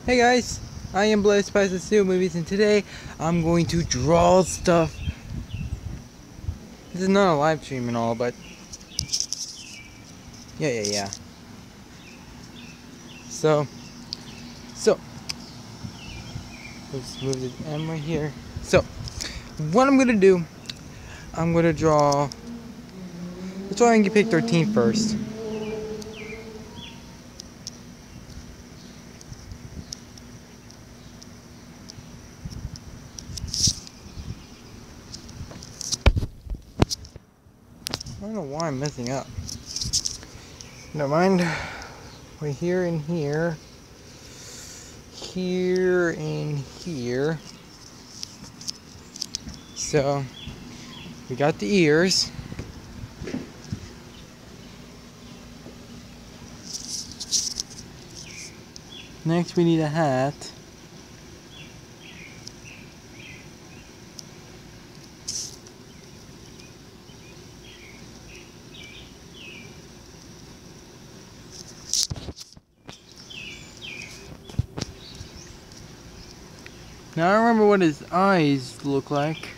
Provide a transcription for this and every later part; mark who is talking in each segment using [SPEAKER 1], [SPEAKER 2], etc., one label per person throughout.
[SPEAKER 1] Hey guys, I am BSSM Movies, and today I'm going to draw stuff. This is not a live stream and all, but yeah. So let's move the M right here. So what I'm gonna do, I'm gonna draw. Let's try and get Pig13 first. I don't know why I'm messing up. Never mind. We're here and here. Here and here. So we got the ears. Next we need a hat. Now I don't remember what his eyes look like.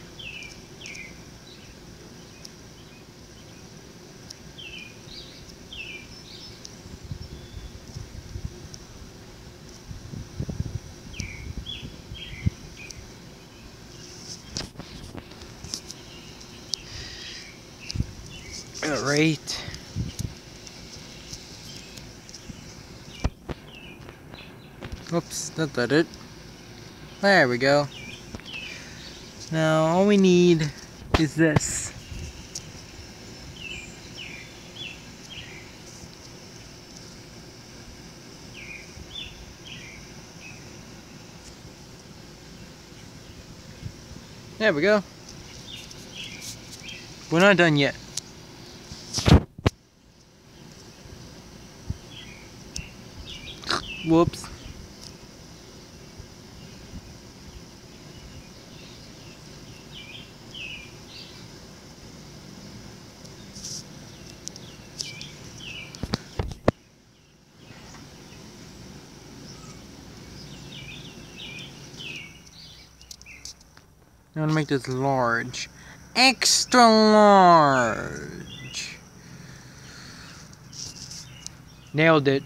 [SPEAKER 1] Alright. Oops, that's not it. There we go. Now all we need is this. There we go. We're not done yet. Whoops. I'm gonna make this large. Extra large. Nailed it.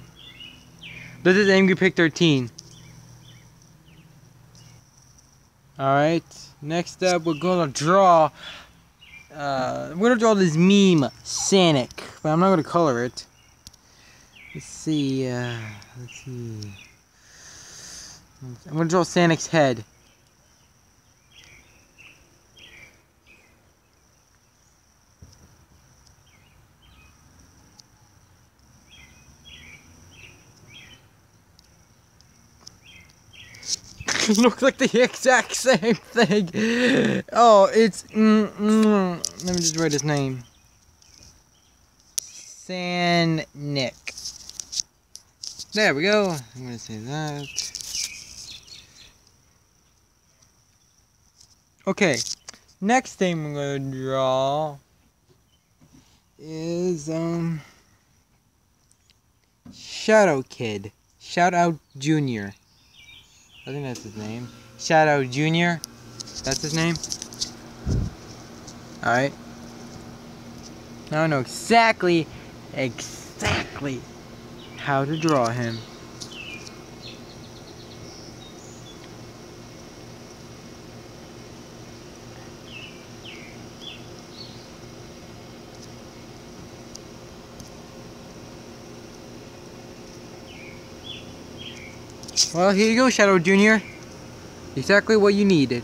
[SPEAKER 1] This is Angry Pig13. Alright, next up we're gonna draw this meme, Sanic, but I'm not gonna color it. Let's see. I'm gonna draw Sanic's head. Looks like the exact same thing. Oh, it's let me just write his name. Sanic. There we go. I'm gonna say that. Okay. Next thing I'm gonna draw is Shadow Kid. Shout Out Junior. I think that's his name. Shadow Junior. That's his name. Alright. Now I know exactly how to draw him. Well, here you go, Shadow Junior. Exactly what you needed.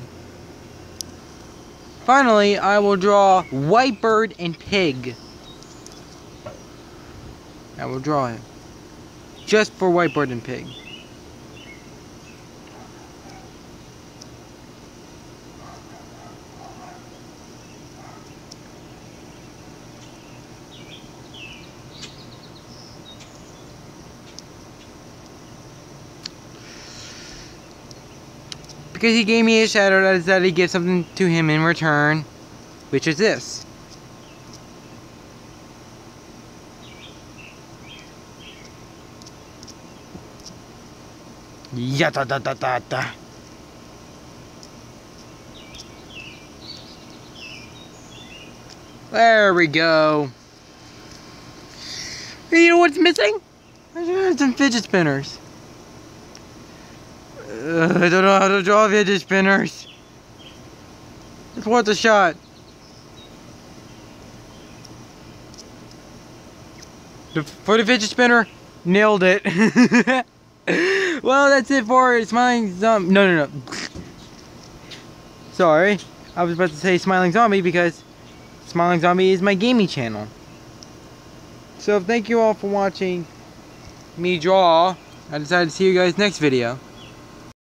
[SPEAKER 1] Finally, I will draw Whitebird and Pig. I will draw him. Just for Whitebird and Pig. Because he gave me a shadow, I decided to give something to him in return, which is this. Yata da da da da. There we go. You know what's missing? Some fidget spinners. I don't know how to draw fidget spinners. It's worth a shot. For the fidget spinner, nailed it. Well, that's it for Smiling Zombie. No. Sorry, I was about to say Smiling Zombie because Smiling Zombie is my gaming channel. So thank you all for watching me draw. I decided to see you guys next video.